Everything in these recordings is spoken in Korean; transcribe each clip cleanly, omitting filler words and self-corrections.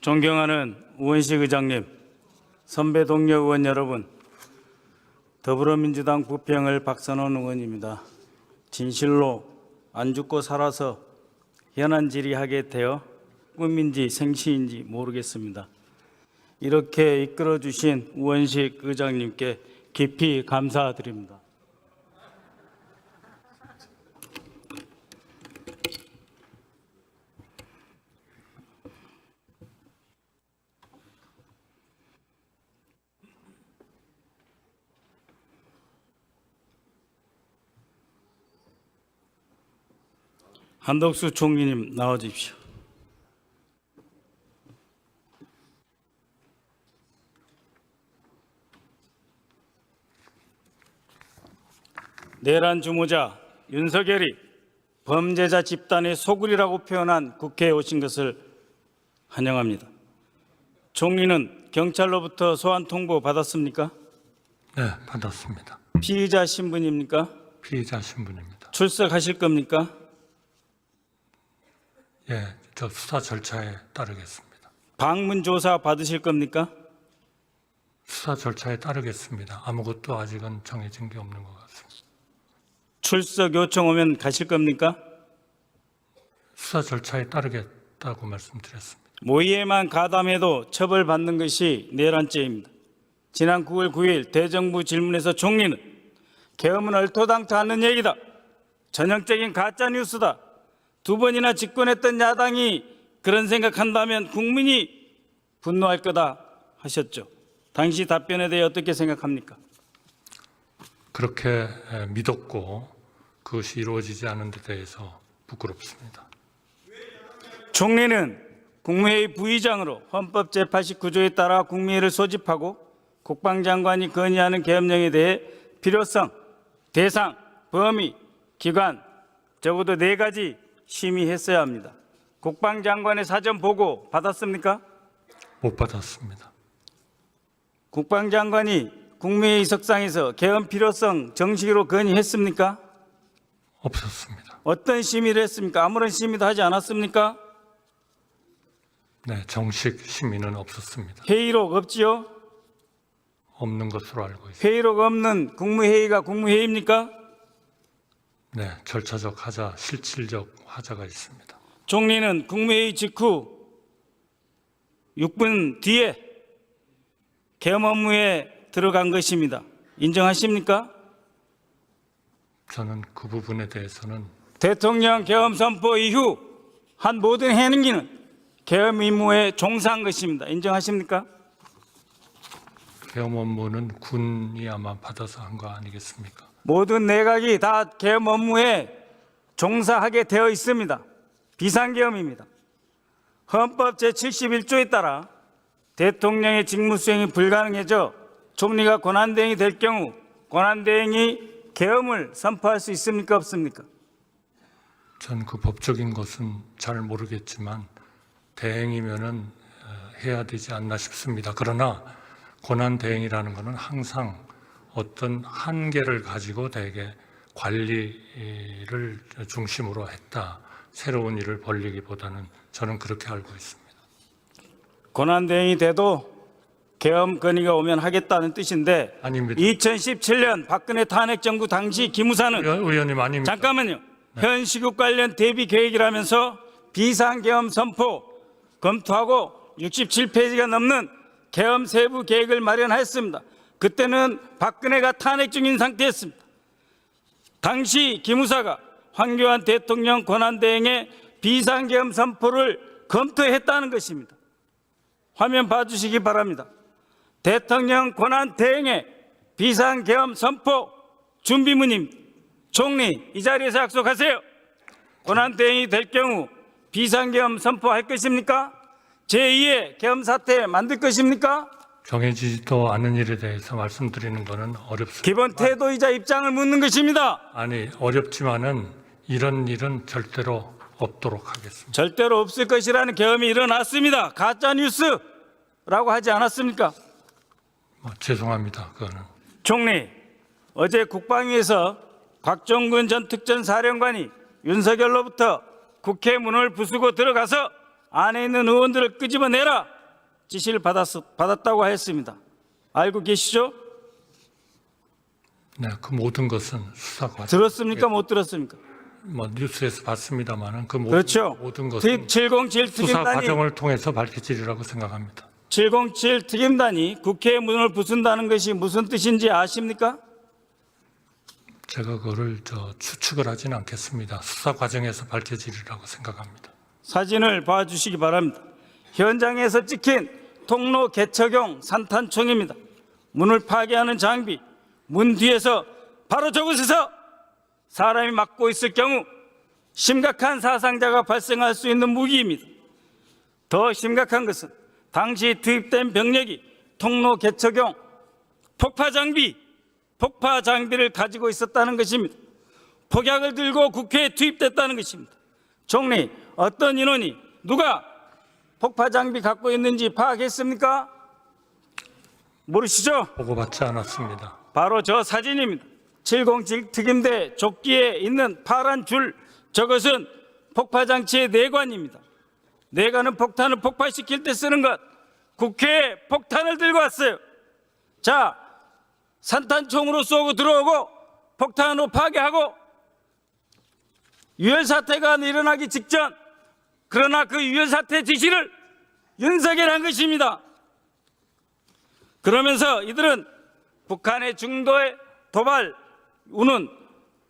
존경하는 우원식 의장님, 선배 동료 의원 여러분, 더불어민주당 부평을 박선원 의원입니다. 진실로 안 죽고 살아서 현안 질의하게 되어 꿈인지 생시인지 모르겠습니다. 이렇게 이끌어 주신 우원식 의장님께 깊이 감사드립니다. 한덕수 총리님 나와 주십시오. 내란 주모자 윤석열이 범죄자 집단의 소굴이라고 표현한 국회에 오신 것을 환영합니다. 총리는 경찰로부터 소환 통보 받았습니까? 네, 받았습니다. 피의자 신분입니까? 피의자 신분입니다. 출석하실 겁니까? 예, 저 수사 절차에 따르겠습니다. 방문 조사 받으실 겁니까? 수사 절차에 따르겠습니다. 아무것도 아직은 정해진 게 없는 것 같습니다. 출석 요청 오면 가실 겁니까? 수사 절차에 따르겠다고 말씀드렸습니다. 모의에만 가담해도 처벌받는 것이 내란죄입니다. 지난 9월 9일 대정부 질문에서 총리는 계엄은 얼토당토 않는 얘기다. 전형적인 가짜뉴스다. 두 번이나 집권했던 야당이 그런 생각한다면 국민이 분노할 거다 하셨죠. 당시 답변에 대해 어떻게 생각합니까? 그렇게 믿었고 그것이 이루어지지 않은 데 대해서 부끄럽습니다. 총리는 국무회의 부의장으로 헌법 제89조에 따라 국무회의를 소집하고 국방장관이 건의하는 계엄령에 대해 필요성, 대상, 범위, 기관 적어도 4가지 심의했어야 합니다. 국방장관의 사전 보고 받았습니까? 못 받았습니다. 국방장관이 국무회의 석상에서 계엄 필요성 정식으로 건의했습니까? 없었습니다. 어떤 심의를 했습니까? 아무런 심의도 하지 않았습니까? 네, 정식 심의는 없었습니다. 회의록 없지요? 없는 것으로 알고 있습니다. 회의록 없는 국무회의가 국무회의입니까? 네, 절차적 하자, 실질적 하자가 있습니다. 총리는 국무회의 직후 6분 뒤에 계엄 업무에 들어간 것입니다. 인정하십니까? 저는 그 부분에 대해서는 대통령 계엄 선포 이후 한 모든 행위는 계엄 임무에 종사한 것입니다. 인정하십니까? 계엄 업무는 군이 아마 받아서 한 거 아니겠습니까? 모든 내각이 다 계엄 업무에 종사하게 되어 있습니다. 비상계엄입니다. 헌법 제71조에 따라 대통령의 직무수행이 불가능해져 총리가 권한대행이 될 경우 권한대행이 계엄을 선포할 수 있습니까? 없습니까? 전 그 법적인 것은 잘 모르겠지만 대행이면은 해야 되지 않나 싶습니다. 그러나 권한 대행이라는 것은 항상 어떤 한계를 가지고 대개 관리를 중심으로 했다. 새로운 일을 벌리기보다는 저는 그렇게 알고 있습니다. 권한대행이 돼도 계엄 건의가 오면 하겠다는 뜻인데 아닙니다. 2017년 박근혜 탄핵정부 당시 기무사는 의원님 아닙니다. 잠깐만요. 현 시국 관련 대비 계획이라면서 비상계엄 선포 검토하고 67페이지가 넘는 계엄 세부 계획을 마련했습니다. 그때는 박근혜가 탄핵 중인 상태였습니다. 당시 기무사가 황교안 대통령 권한대행의 비상계엄 선포를 검토했다는 것입니다. 화면 봐주시기 바랍니다. 대통령 권한대행의 비상계엄 선포 준비문입니다. 총리 이 자리에서 약속하세요. 권한대행이 될 경우 비상계엄 선포할 것입니까? 제2의 계엄 사태 만들 것입니까? 정해지지도 않은 일에 대해서 말씀드리는 것은 어렵습니다. 기본 태도이자 입장을 묻는 것입니다. 아니 어렵지만은 이런 일은 절대로 없도록 하겠습니다. 절대로 없을 것이라는 계엄이 일어났습니다. 가짜 뉴스라고 하지 않았습니까? 죄송합니다. 그거는 총리, 어제 국방위에서 곽종근 전 특전사령관이 윤석열로부터 국회 문을 부수고 들어가서 안에 있는 의원들을 끄집어내라 지시를 받았다고 하였습니다. 알고 계시죠? 네, 그 모든 것은 수사 과정. 들었습니까? 못 들었습니까? 뭐 뉴스에서 봤습니다만은 그 그렇죠. 모든 것은 707 수사 특임단이 과정을 통해서 밝혀지리라고 생각합니다. 707 특임단이 국회의 문을 부순다는 것이 무슨 뜻인지 아십니까? 제가 그거를 추측을 하지는 않겠습니다. 수사 과정에서 밝혀지리라고 생각합니다. 사진을 봐주시기 바랍니다. 현장에서 찍힌 통로 개척용 산탄총입니다. 문을 파괴하는 장비, 문 뒤에서 바로 저곳에서 사람이 막고 있을 경우 심각한 사상자가 발생할 수 있는 무기입니다. 더 심각한 것은 당시 투입된 병력이 통로 개척용 폭파 장비를 가지고 있었다는 것입니다. 폭약을 들고 국회에 투입됐다는 것입니다. 총리, 어떤 인원이 누가 폭파 장비 갖고 있는지 파악했습니까? 모르시죠? 보고받지 않았습니다. 바로 저 사진입니다. 707 특임대 조끼에 있는 파란 줄, 저것은 폭파장치의 내관입니다. 내관은 폭탄을 폭발시킬 때 쓰는 것. 국회에 폭탄을 들고 왔어요. 자, 산탄총으로 쏘고 들어오고 폭탄으로 파괴하고 유혈사태가 일어나기 직전, 그러나 그 유혈사태 지시를 윤석열이 한 것입니다. 그러면서 이들은 북한의 중도의 도발, 우는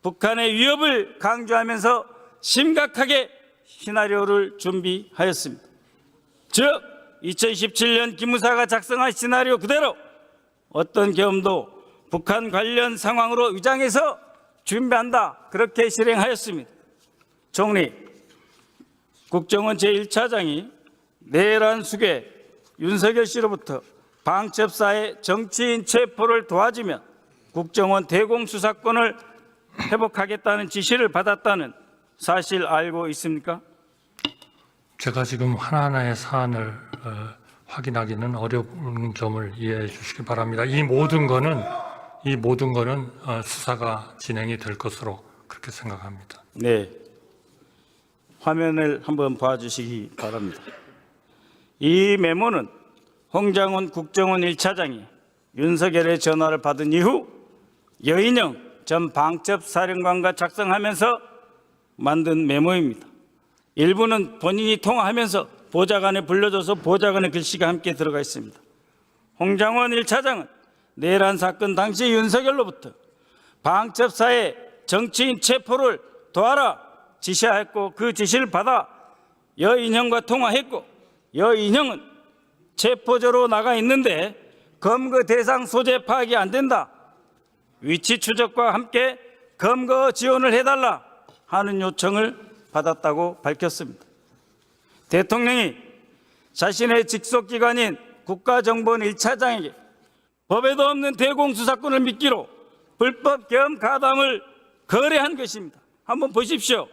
북한의 위협을 강조하면서 심각하게 시나리오를 준비하였습니다. 즉 2017년 기무사가 작성한 시나리오 그대로 어떤 경험도 북한 관련 상황으로 위장해서 준비한다, 그렇게 실행하였습니다. 총리, 국정원 제1차장이 내란 수괴 윤석열 씨로부터 방첩사의 정치인 체포를 도와주면 국정원 대공수사권을 회복하겠다는 지시를 받았다는 사실 알고 있습니까? 제가 지금 하나하나의 사안을 확인하기는 어려운 점을 이해해 주시기 바랍니다. 이 모든 거는 수사가 진행이 될 것으로 그렇게 생각합니다. 네, 화면을 한번 봐주시기 바랍니다. 이 메모는 홍장훈 국정원 1차장이 윤석열의 전화를 받은 이후 여인영 전 방첩사령관과 작성하면서 만든 메모입니다. 일부는 본인이 통화하면서 보좌관에 불러줘서 보좌관의 글씨가 함께 들어가 있습니다. 홍장훈 1차장은 내란 사건 당시 윤석열로부터 방첩사의 정치인 체포를 도와라 지시하였고, 그 지시를 받아 여인형과 통화했고, 여인형은 체포조로 나가 있는데 검거 대상 소재 파악이 안 된다, 위치 추적과 함께 검거 지원을 해달라 하는 요청을 받았다고 밝혔습니다. 대통령이 자신의 직속기관인 국가정보원 1차장에게 법에도 없는 대공수사권을 미끼로 불법 계엄 가담을 거래한 것입니다. 한번 보십시오.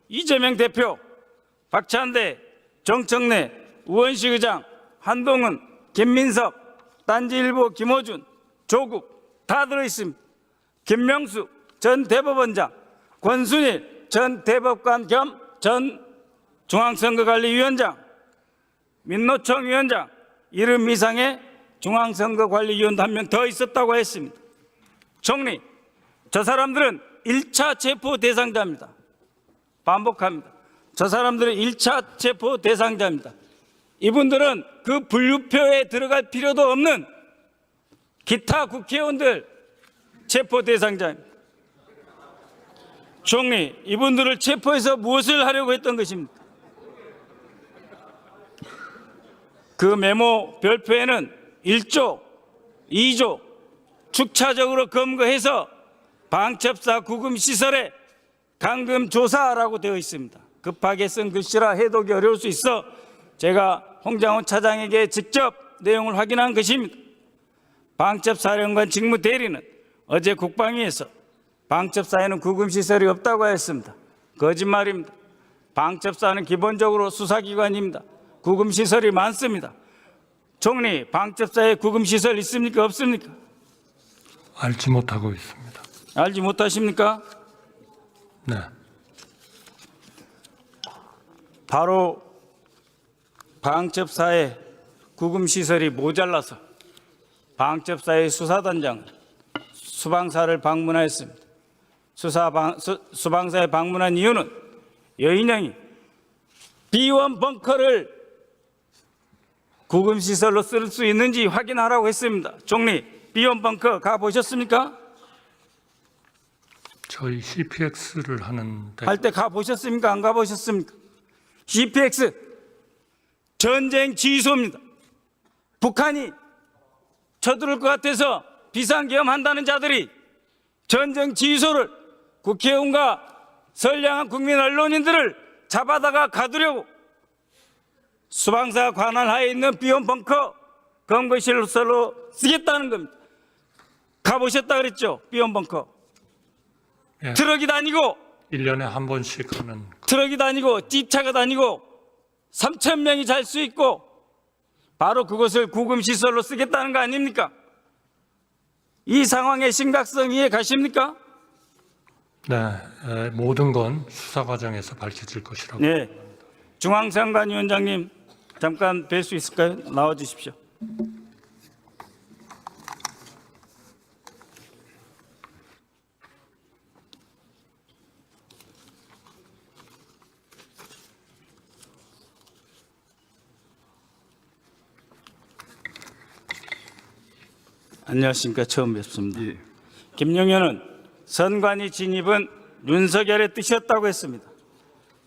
이재명 대표, 박찬대, 정청래, 우원식 의장, 한동훈, 김민석, 딴지일보 김어준, 조국 다 들어있습니다. 김명수 전 대법원장, 권순일 전 대법관 겸 전 중앙선거관리위원장, 민노총 위원장, 이름 이상의 중앙선거관리위원도 한 명 더 있었다고 했습니다. 총리, 저 사람들은 1차 체포 대상자입니다. 반복합니다. 저 사람들은 1차 체포 대상자입니다. 이분들은 그 분류표에 들어갈 필요도 없는 기타 국회의원들 체포 대상자입니다. 총리, 이분들을 체포해서 무엇을 하려고 했던 것입니까? 그 메모 별표에는 1조, 2조 축차적으로 검거해서 방첩사 구금시설에 감금조사라고 되어 있습니다. 급하게 쓴 글씨라 해독이 어려울 수 있어 제가 홍장훈 차장에게 직접 내용을 확인한 것입니다. 방첩사령관 직무대리는 어제 국방위에서 방첩사에는 구금시설이 없다고 했습니다. 거짓말입니다. 방첩사는 기본적으로 수사기관입니다. 구금시설이 많습니다. 총리, 방첩사에 구금시설 있습니까? 없습니까? 알지 못하고 있습니다. 알지 못하십니까? 네. 바로 방첩사의 구금시설이 모자라서 방첩사의 수사단장 수방사를 방문하였습니다. 수방사에 방문한 이유는 여인영이 B1 벙커를 구금시설로 쓸 수 있는지 확인하라고 했습니다. 총리, B1 벙커 가보셨습니까? 저희 CPX를 하는데 할 때 가보셨습니까? 안 가보셨습니까? CPX 전쟁 지휘소입니다. 북한이 쳐들을 것 같아서 비상계엄한다는 자들이 전쟁 지휘소를 국회의원과 선량한 국민 언론인들을 잡아다가 가두려고 수방사 관할 하에 있는 B1 벙커 검거실로 쓰겠다는 겁니다. 가보셨다 그랬죠? B1 벙커. 예. 트럭이 다니고 1년에 한 번씩 하는 트럭이 다니고 찝차가 다니고 3천 명이 잘 수 있고 바로 그것을 구금시설로 쓰겠다는 거 아닙니까? 이 상황의 심각성 이해 가십니까? 네, 모든 건 수사 과정에서 밝혀질 것이라고. 네, 중앙선관위원장님 잠깐 뵐 수 있을까요? 나와 주십시오. 안녕하십니까. 처음 뵙습니다. 예. 김용현은 선관위 진입은 윤석열의 뜻이었다고 했습니다.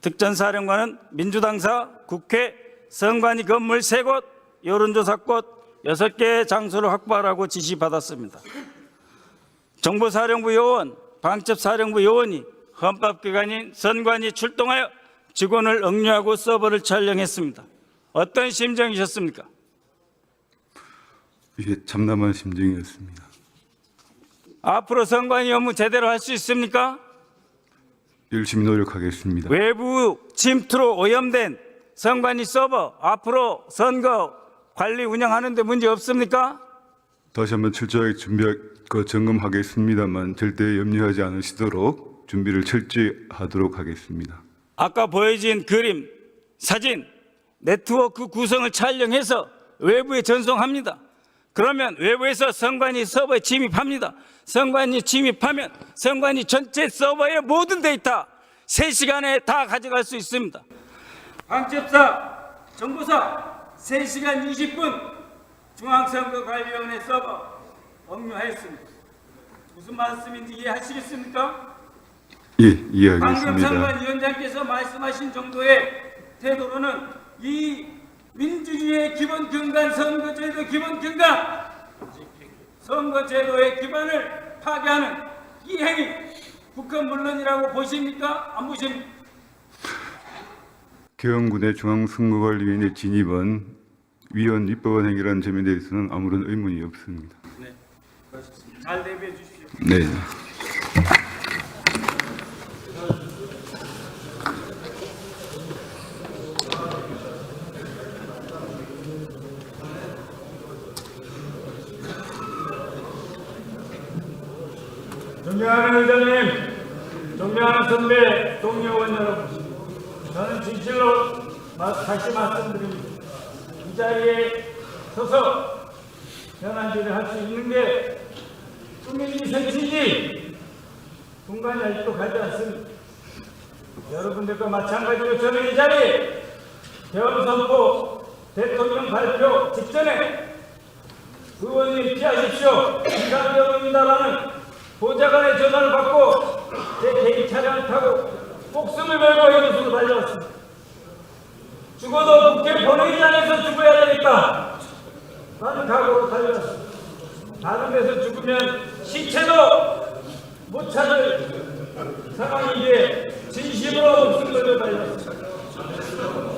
특전사령관은 민주당사, 국회, 선관위 건물 3곳, 여론조사꽃 6개의 장소를 확보하라고 지시받았습니다. 정보사령부 요원, 방첩사령부 요원이 헌법기관인 선관위 출동하여 직원을 억류하고 서버를 촬영했습니다. 어떤 심정이셨습니까? 이게 참담한 심정이었습니다. 앞으로 선관위 업무 제대로 할 수 있습니까? 열심히 노력하겠습니다. 외부 침투로 오염된 선관위 서버 앞으로 선거 관리 운영하는 데 문제 없습니까? 다시 한번 철저하게 점검하겠습니다만 절대 염려하지 않으시도록 준비를 철저히 하도록 하겠습니다. 아까 보여진 그림, 사진, 네트워크 구성을 촬영해서 외부에 전송합니다. 그러면 외부에서 선관위 서버에 침입합니다. 선관위 침입하면 선관위 전체 서버의 모든 데이터 3시간에 다 가져갈 수 있습니다. 방첩사, 정보사 3시간 20분 중앙선거관리위원회 서버 억류하였습니다. 무슨 말씀인지 이해하시겠습니까? 예, 방금 이해하겠습니다. 선관위원장께서 말씀하신 정도의 태도로는 이 민주주의의 기본 근간, 선거제도 기본 근간, 선거제도의 기반을 파괴하는 이 행위, 북한 물론이라고 보십니까? 안 보십니까? 계엄군의 중앙선거관리위원회 진입은 위헌 입법안 행위라는 점에 대해서는 아무런 의문이 없습니다. 잘 대비해 주십시오. 네. 존경하는 의장님, 존경하는 선배, 동료 의원 여러분, 저는 진실로 다시 말씀드립니다. 이 자리에 서서 현안질을 할 수 있는 게 국민이 생치지 공간이 아직도 가지 않습니다. 여러분들과 마찬가지로 저는 이 자리에 계엄 선포 대통령 발표 직전에 의원님 피하십시오. 비상계엄입니다라는 보좌관의 전화를 받고 제 개인 차량을 타고 목숨을 걸고 이곳으로 달려왔습니다. 죽어도 국회 본회의장에서 죽어야 되니까 라는 각오로 달려왔습니다. 다른 데서 죽으면 시체도 못 찾을 상황이기에 진심으로 목숨 걸고 달려왔습니다.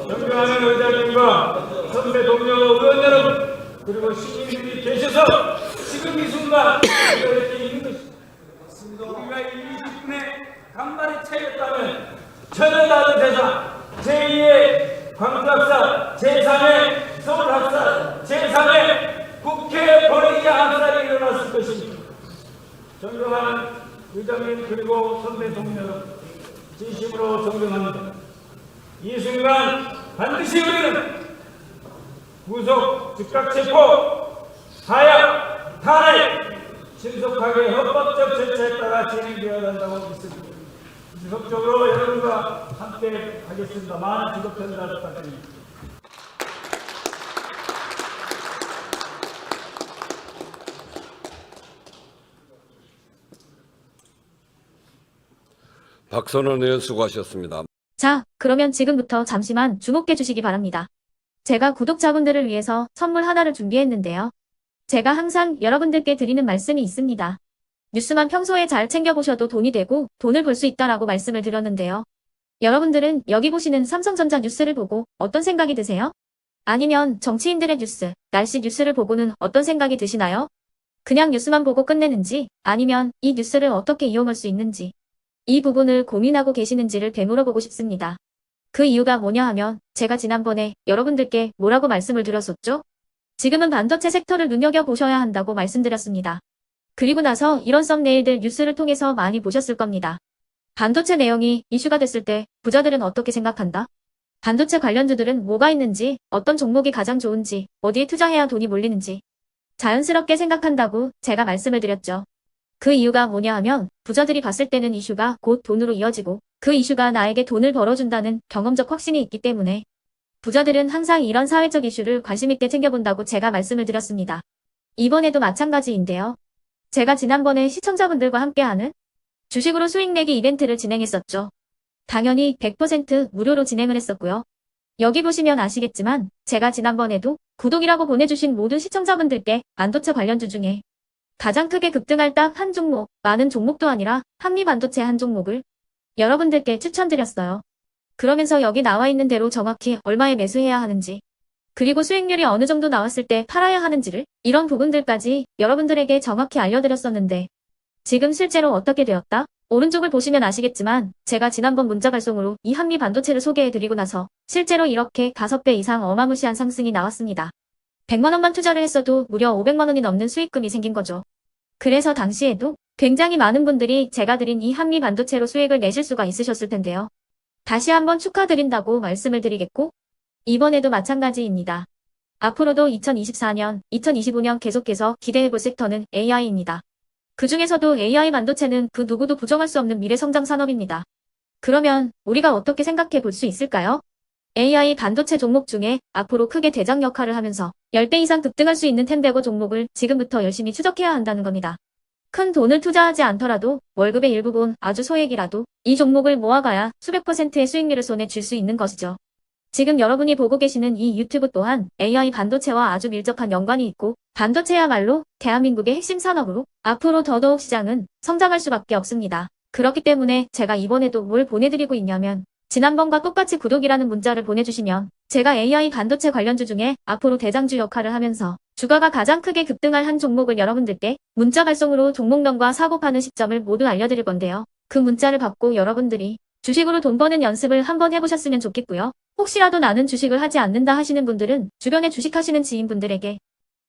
존경하는 의장님과 선배 동료 의원 여러분 그리고 시민들이 계셔서 지금 이 순간 이렇게 있는 것입니다. 우리가 이 20분에 간만에 차렸다면 전혀 다른 세상 제2의 광주학살, 제3의 서울학살, 제3의 국회 본회의장 학살이 일어났을 것입니다. 존경하는 의장님 그리고 선배 동료 여러분 진심으로 존경합니다. 이 순간 반드시 우리는 구속, 즉각 체포, 하야, 탄핵 신속하게 헌법적 절차에 따라 진행되어야 한다고 믿습니다. 지속적으로 여러분과 함께 하겠습니다. 많은 지속 편달 부탁드립니다. 박선원 의원 수고하셨습니다. 자, 그러면 지금부터 잠시만 주목해 주시기 바랍니다. 제가 구독자분들을 위해서 선물 하나를 준비했는데요. 제가 항상 여러분들께 드리는 말씀이 있습니다. 뉴스만 평소에 잘 챙겨보셔도 돈이 되고 돈을 벌 수 있다라고 말씀을 드렸는데요. 여러분들은 여기 보시는 삼성전자 뉴스를 보고 어떤 생각이 드세요? 아니면 정치인들의 뉴스, 날씨 뉴스를 보고는 어떤 생각이 드시나요? 그냥 뉴스만 보고 끝내는지 아니면 이 뉴스를 어떻게 이용할 수 있는지 이 부분을 고민하고 계시는지를 되물어보고 싶습니다. 그 이유가 뭐냐 하면 제가 지난번에 여러분들께 뭐라고 말씀을 드렸었죠? 지금은 반도체 섹터를 눈여겨보셔야 한다고 말씀드렸습니다. 그리고 나서 이런 썸네일들 뉴스를 통해서 많이 보셨을 겁니다. 반도체 내용이 이슈가 됐을 때 부자들은 어떻게 생각한다? 반도체 관련주들은 뭐가 있는지, 어떤 종목이 가장 좋은지, 어디에 투자해야 돈이 몰리는지 자연스럽게 생각한다고 제가 말씀을 드렸죠. 그 이유가 뭐냐 하면 부자들이 봤을 때는 이슈가 곧 돈으로 이어지고 그 이슈가 나에게 돈을 벌어준다는 경험적 확신이 있기 때문에 부자들은 항상 이런 사회적 이슈를 관심있게 챙겨본다고 제가 말씀을 드렸습니다. 이번에도 마찬가지인데요. 제가 지난번에 시청자분들과 함께하는 주식으로 수익 내기 이벤트를 진행했었죠. 당연히 100% 무료로 진행을 했었고요. 여기 보시면 아시겠지만 제가 지난번에도 구독이라고 보내주신 모든 시청자분들께 반도체 관련주 중에 가장 크게 급등할 딱 한 종목, 많은 종목도 아니라 한미반도체 한 종목을 여러분들께 추천드렸어요. 그러면서 여기 나와 있는 대로 정확히 얼마에 매수해야 하는지, 그리고 수익률이 어느 정도 나왔을 때 팔아야 하는지를 이런 부분들까지 여러분들에게 정확히 알려드렸었는데 지금 실제로 어떻게 되었다? 오른쪽을 보시면 아시겠지만 제가 지난번 문자 발송으로 이 한미반도체를 소개해드리고 나서 실제로 이렇게 5배 이상 어마무시한 상승이 나왔습니다. 100만 원만 투자를 했어도 무려 500만 원이 넘는 수익금이 생긴 거죠. 그래서 당시에도 굉장히 많은 분들이 제가 드린 이 한미 반도체로 수익을 내실 수가 있으셨을 텐데요. 다시 한번 축하드린다고 말씀을 드리겠고 이번에도 마찬가지입니다. 앞으로도 2024년, 2025년 계속해서 기대해볼 섹터는 AI입니다. 그 중에서도 AI 반도체는 그 누구도 부정할 수 없는 미래성장 산업입니다. 그러면 우리가 어떻게 생각해 볼 수 있을까요? AI 반도체 종목 중에 앞으로 크게 대장 역할을 하면서 10배 이상 급등할 수 있는 텐베거 종목을 지금부터 열심히 추적해야 한다는 겁니다. 큰 돈을 투자하지 않더라도 월급의 일부분 아주 소액이라도 이 종목을 모아가야 수백 %의 수익률을 손에 쥘 수 있는 것이죠. 지금 여러분이 보고 계시는 이 유튜브 또한 AI 반도체와 아주 밀접한 연관이 있고 반도체야말로 대한민국의 핵심 산업으로 앞으로 더더욱 시장은 성장할 수밖에 없습니다. 그렇기 때문에 제가 이번에도 뭘 보내드리고 있냐면 지난번과 똑같이 구독이라는 문자를 보내주시면 제가 AI 반도체 관련주 중에 앞으로 대장주 역할을 하면서 주가가 가장 크게 급등할 한 종목을 여러분들께 문자 발송으로 종목명과 사고 파는 시점을 모두 알려드릴 건데요. 그 문자를 받고 여러분들이 주식으로 돈 버는 연습을 한번 해보셨으면 좋겠고요. 혹시라도 나는 주식을 하지 않는다 하시는 분들은 주변에 주식하시는 지인분들에게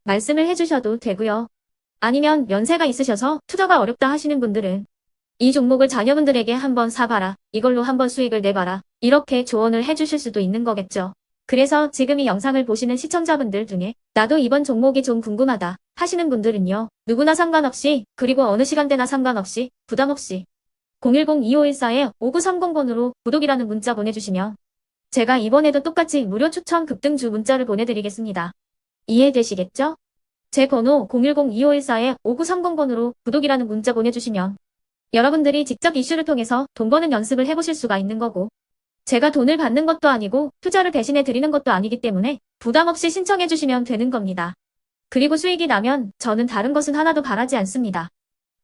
말씀을 해주셔도 되고요. 아니면 연세가 있으셔서 투자가 어렵다 하시는 분들은 이 종목을 자녀분들에게 한번 사봐라. 이걸로 한번 수익을 내봐라. 이렇게 조언을 해주실 수도 있는 거겠죠. 그래서 지금 이 영상을 보시는 시청자분들 중에 나도 이번 종목이 좀 궁금하다 하시는 분들은요. 누구나 상관없이 그리고 어느 시간대나 상관없이 부담없이 010-2514-5930번으로 구독이라는 문자 보내주시면 제가 이번에도 똑같이 무료 추천 급등주 문자를 보내드리겠습니다. 이해되시겠죠? 제 번호 010-2514-5930번으로 구독이라는 문자 보내주시면 여러분들이 직접 이슈를 통해서 돈 버는 연습을 해보실 수가 있는 거고 제가 돈을 받는 것도 아니고 투자를 대신해 드리는 것도 아니기 때문에 부담 없이 신청해 주시면 되는 겁니다. 그리고 수익이 나면 저는 다른 것은 하나도 바라지 않습니다.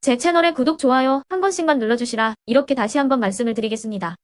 제 채널에 구독, 좋아요 한 번씩만 눌러주시라 이렇게 다시 한번 말씀을 드리겠습니다.